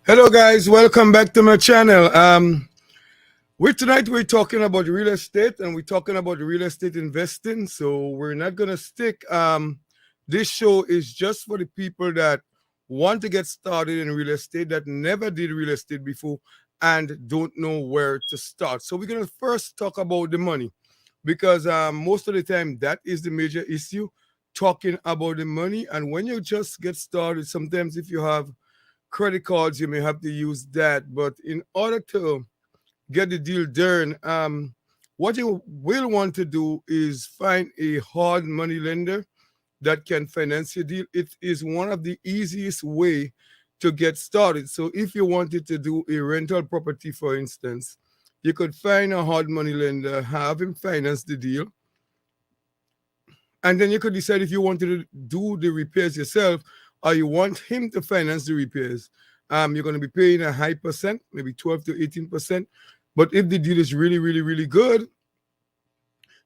Hello guys, welcome back to my channel. Tonight we're talking about real estate and we're talking about real estate investing. So we're not gonna stick. This show is just for the people that want to get started in real estate, that never did real estate before and don't know where to start. So we're gonna first talk about the money because most of the time that is the major issue, talking about the money. And when you just get started, sometimes if you have credit cards, you may have to use that. But in order to get the deal done, what you will want to do is find a hard money lender that can finance your deal. It is one of the easiest way to get started. So if you wanted to do a rental property, for instance, you could find a hard money lender, have him finance the deal, and then you could decide if you wanted to do the repairs yourself or you want him to finance the repairs. You're going to be paying a high percent, maybe 12 to 18%. But if the deal is really, really, really good,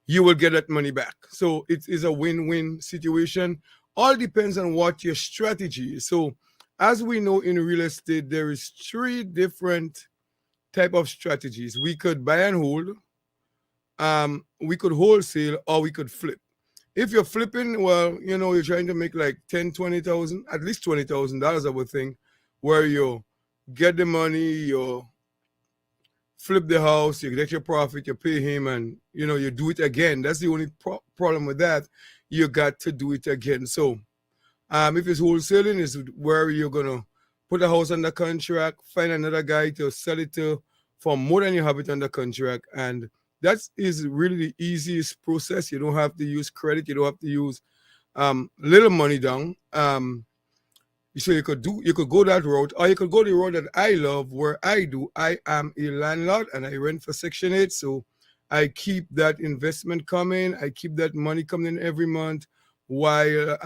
you will get that money back. So it is a win-win situation. All depends on what your strategy is. So as we know in real estate, there is three different type of strategies. We could buy and hold, we could wholesale, or we could flip. If you're flipping, well, you're trying to make like 10, 20,000, at least $20,000, I would think, where you get the money, you flip the house, you get your profit, you pay him, and you do it again. That's the only problem with that. You got to do it again. So if it's wholesaling, is where you're gonna put a house under contract, find another guy to sell it to for more than you have it under contract, and that is really the easiest process. You don't have to use credit. You don't have to use little money down. So you could go that route, or you could go the road that I love, where I am a landlord and I rent for Section 8. So I keep that investment coming. I keep that money coming every month while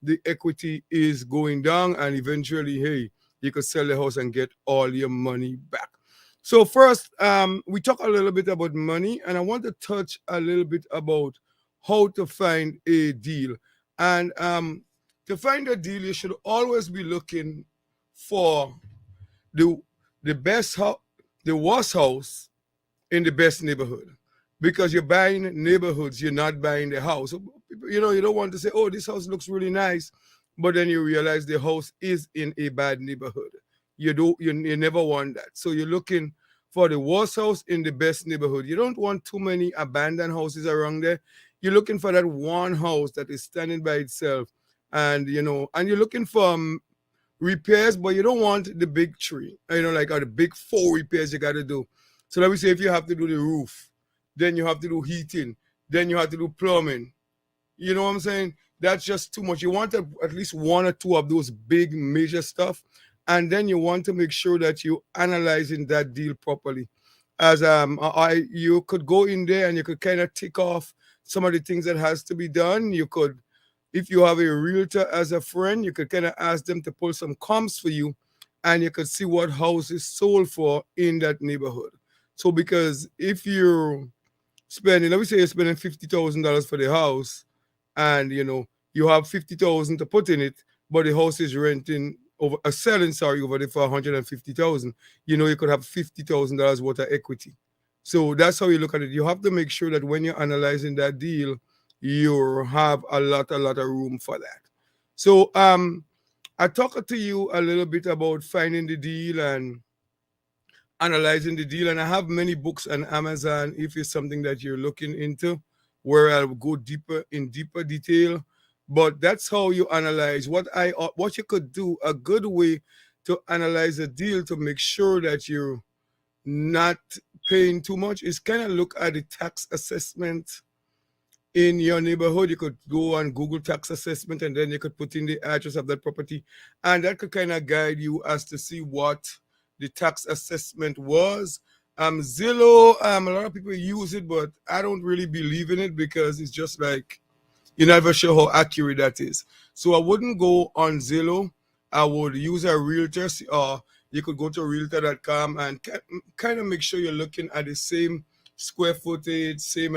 the equity is going down, and eventually, hey, you could sell the house and get all your money back. So first, we talk a little bit about money, and I want to touch a little bit about how to find a deal. And to find a deal, you should always be looking for the best house, the worst house in the best neighborhood, because you're buying neighborhoods, you're not buying the house. So, you don't want to say, oh, this house looks really nice, but then you realize the house is in a bad neighborhood. You never want that. So you're looking for the worst house in the best neighborhood. You don't want too many abandoned houses around there. You're looking for that one house that is standing by itself, and you're looking for repairs, but you don't want the big three, like the big four repairs you got to do. So let me say, if you have to do the roof, then you have to do heating, then you have to do plumbing. You know what I'm saying? That's just too much. You want at least one or two of those big major stuff, and then you want to make sure that you analyzing that deal properly. As you could go in there and you could kind of tick off some of the things that has to be done. You could, if you have a realtor as a friend, you could kind of ask them to pull some comps for you, and you could see what house is sold for in that neighborhood. So because if you're spending, let me say you're spending $50,000 for the house, and you have 50,000 to put in it, but the house is renting over selling, over there for 150,000. You could have $50,000 worth of equity. So that's how you look at it. You have to make sure that when you're analyzing that deal, you have a lot of room for that. So I talked to you a little bit about finding the deal and analyzing the deal, and I have many books on Amazon if it's something that you're looking into, where I'll go deeper detail. But that's how you analyze. What you could do, a good way to analyze a deal to make sure that you're not paying too much, is kind of look at the tax assessment in your neighborhood. You could go on Google tax assessment, and then you could put in the address of that property, and that could kind of guide you as to see what the tax assessment was. Zillow, a lot of people use it, but I don't really believe in it because it's just like you're never sure how accurate that is. So I wouldn't go on Zillow. I would use a realtor, or you could go to realtor.com and kind of make sure you're looking at the same square footage, same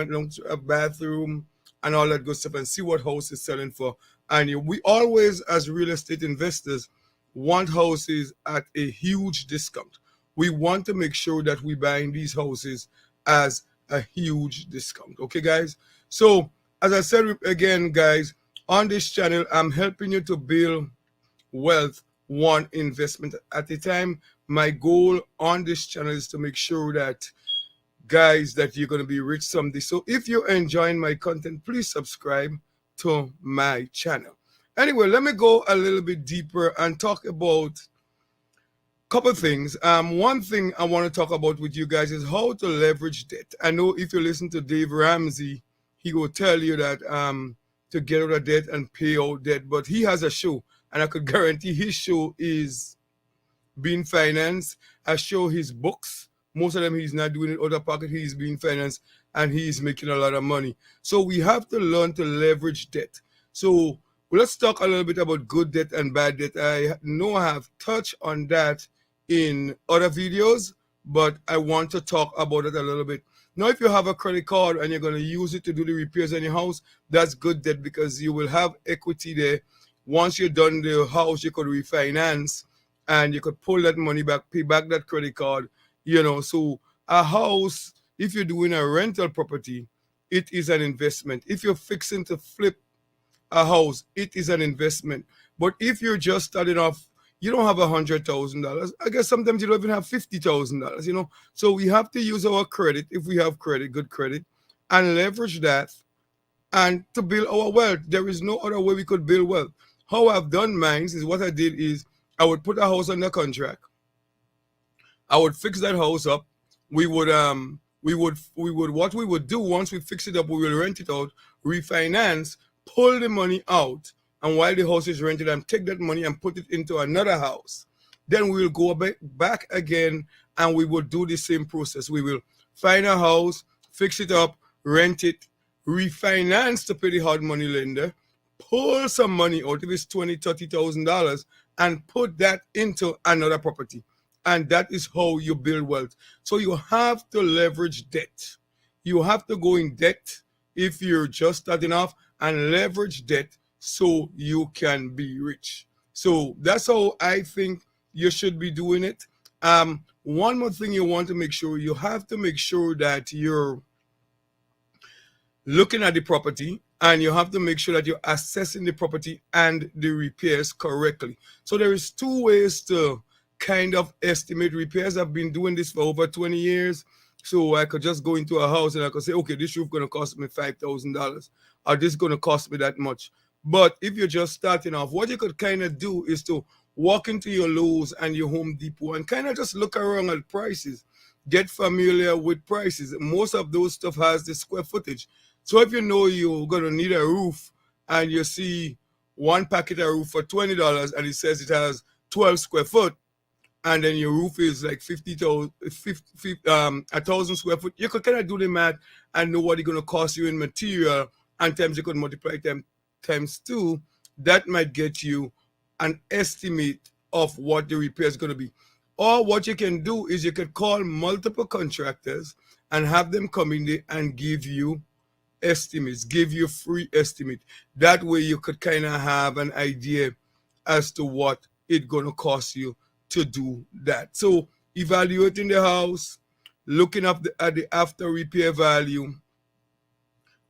bathroom, and all that good stuff, and see what house is selling for. And we always, as real estate investors, want houses at a huge discount. We want to make sure that we buying these houses as a huge discount. Okay, guys? So, as I said again, guys, on this channel, I'm helping you to build wealth one investment at a time. My goal on this channel is to make sure that, guys, that you're going to be rich someday. So if you're enjoying my content, please subscribe to my channel. Anyway, let me go a little bit deeper and talk about a couple things. One thing I want to talk about with you guys is how to leverage debt. I know if you listen to Dave Ramsey, he will tell you that to get out of debt and pay out debt, but he has a show, and I could guarantee his show is being financed. I show his books. Most of them he's not doing it out of pocket. He's being financed and he's making a lot of money. So we have to learn to leverage debt. So let's talk a little bit about good debt and bad debt. I know I have touched on that in other videos, but I want to talk about it a little bit. Now, if you have a credit card and you're going to use it to do the repairs on your house, that's good debt because you will have equity there. Once you're done the house, you could refinance and you could pull that money back, pay back that credit card, So a house, if you're doing a rental property, it is an investment. If you're fixing to flip a house, it is an investment. But if you're just starting off, you don't have $100,000. I guess sometimes you don't even have $50,000, So we have to use our credit, if we have credit, good credit, and leverage that and to build our wealth. There is no other way we could build wealth. How I've done mine is what I did is I would put a house under contract. I would fix that house up. We would what we would do once we fix it up, we will rent it out, refinance, pull the money out, and while the house is rented, and take that money and put it into another house. Then we will go back again and we will do the same process. We will find a house, fix it up, rent it, refinance to pay the hard money lender, pull some money out of it's $20,000-$30,000 and put that into another property. And that is how you build wealth. So you have to leverage debt. You have to go in debt if you're just starting off and leverage debt so you can be rich. So that's how I think you should be doing it. One more thing you want to make sure, you have to make sure that you're looking at the property and you have to make sure that you're assessing the property and the repairs correctly. So there is two ways to kind of estimate repairs. I've been doing this for over 20 years. So I could just go into a house and I could say, okay, this roof going to cost me $5,000 or this going to cost me that much. But if you're just starting off, what you could kind of do is to walk into your Lowe's and your Home Depot and kind of just look around at prices. Get familiar with prices. Most of those stuff has the square footage. So if you know you're going to need a roof and you see one packet of roof for $20 and it says it has 12 square foot, and then your roof is like 1,000 square foot, you could kind of do the math and know what it's going to cost you in material, and times you could multiply them times 2. That might get you an estimate of what the repair is going to be. Or what you can do is you could call multiple contractors and have them come in there and give you estimates, give you free estimate. That way you could kind of have an idea as to what it's going to cost you to do that. So evaluating the house, looking at the after repair value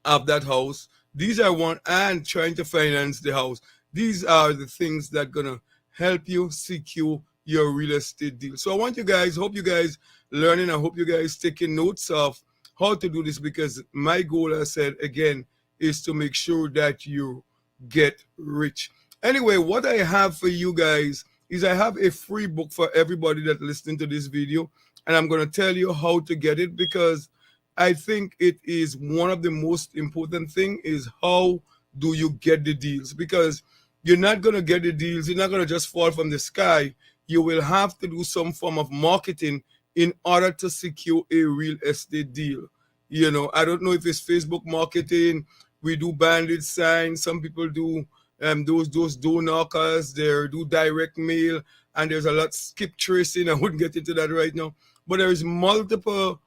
of that house. These are one, and trying to finance the house. These are the things that gonna help you secure your real estate deal. So I want you guys, hope you guys learning. I hope you guys taking notes of how to do this, because my goal, I said again, is to make sure that you get rich. Anyway, what I have for you guys is I have a free book for everybody that listening to this video, and I'm going to tell you how to get it, because I think it is one of the most important thing is how do you get the deals, because you're not going to get the deals. You're not going to just fall from the sky. You will have to do some form of marketing in order to secure a real estate deal. I don't know if it's Facebook marketing. We do bandit signs. Some people do those door knockers. They do direct mail, and there's a lot skip tracing. I wouldn't get into that right now, but there is multiple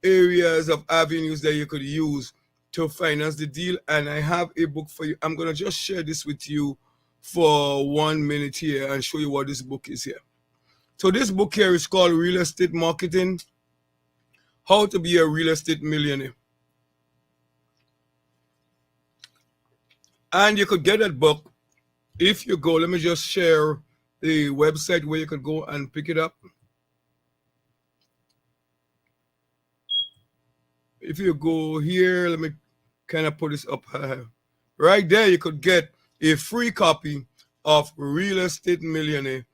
areas of avenues that you could use to finance the deal. And I have a book for you. I'm gonna just share this with you for 1 minute here and show you what this book is here. So this book here is called Real Estate Marketing, How to Be a Real Estate Millionaire. And you could get that book if you go. Let me just share the website where you could go and pick it up. If you go here, let me kind of put this up. Right there, you could get a free copy of Real Estate Millionaire,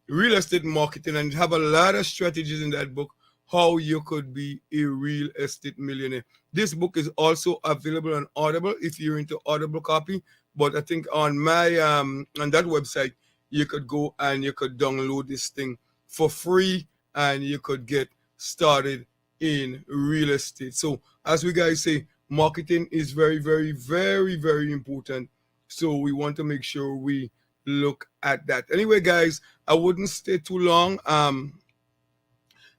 Real Estate Marketing, and have a lot of strategies in that book how you could be a real estate millionaire. This book is also available on Audible if you're into Audible copy, but I think on my on that website you could go and you could download this thing for free and you could get started in real estate. So as we guys say, marketing is very, very, very, very important. So we want to make sure we look at that. Anyway, guys, I wouldn't stay too long.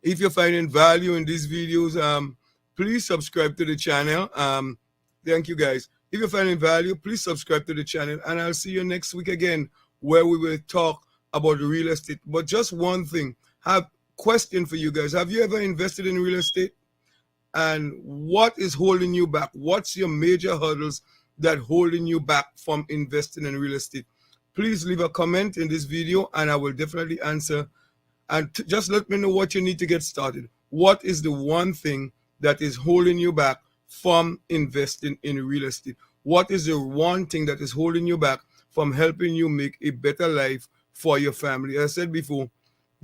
If you're finding value in these videos, please subscribe to the channel. Thank you, guys. If you're finding value, please subscribe to the channel, and I'll see you next week again, where we will talk about real estate. But just one thing, have question for you guys. Have you ever invested in real estate? And what is holding you back? What's your major hurdles that holding you back from investing in real estate? Please leave a comment in this video, and I will definitely answer. And just let me know what you need to get started. What is the one thing that is holding you back from investing in real estate? What is the one thing that is holding you back from helping you make a better life for your family? As I said before,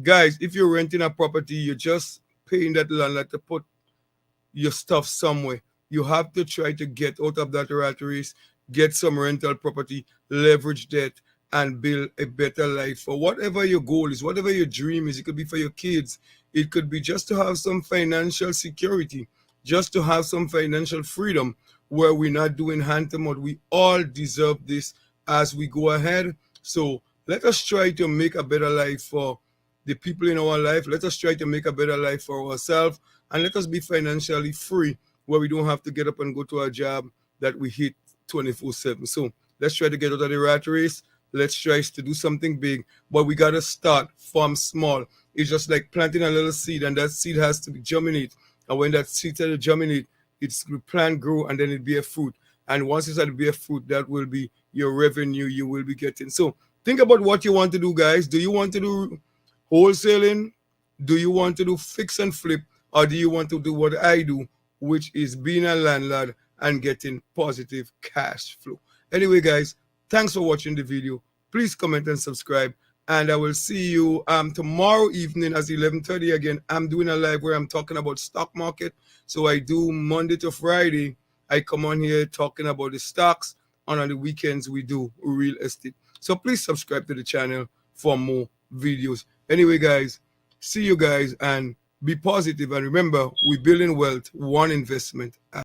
guys, if you're renting a property, you're just paying that landlord to put your stuff somewhere. You have to try to get out of that rat race, get some rental property, leverage debt, and build a better life for whatever your goal is, whatever your dream is. It could be for your kids. It could be just to have some financial security, just to have some financial freedom where we're not doing hand-to-mouth. We all deserve this as we go ahead. So let us try to make a better life for the people in our life. Let us try to make a better life for ourselves, and let us be financially free where we don't have to get up and go to a job that we hate 24/7. So let's try to get out of the rat race. Let's try to do something big, but we got to start from small. It's just like planting a little seed, and that seed has to be germinate. And when that seed starts to germinate, it's the plant grow, and then it be a fruit. And once it's to be a fruit, that will be your revenue you will be getting. So think about what you want to do, guys. Do you want to do wholesaling? Do you want to do fix and flip? Or do you want to do what I do, which is being a landlord and getting positive cash flow? Anyway, guys, thanks for watching the video. Please comment and subscribe. And I will see you tomorrow evening at 11:30 again. I'm doing a live where I'm talking about stock market. So I do Monday to Friday. I come on here talking about the stocks. And on the weekends, we do real estate. So please subscribe to the channel for more videos. Anyway, guys, see you guys and be positive. And remember, we're building wealth one investment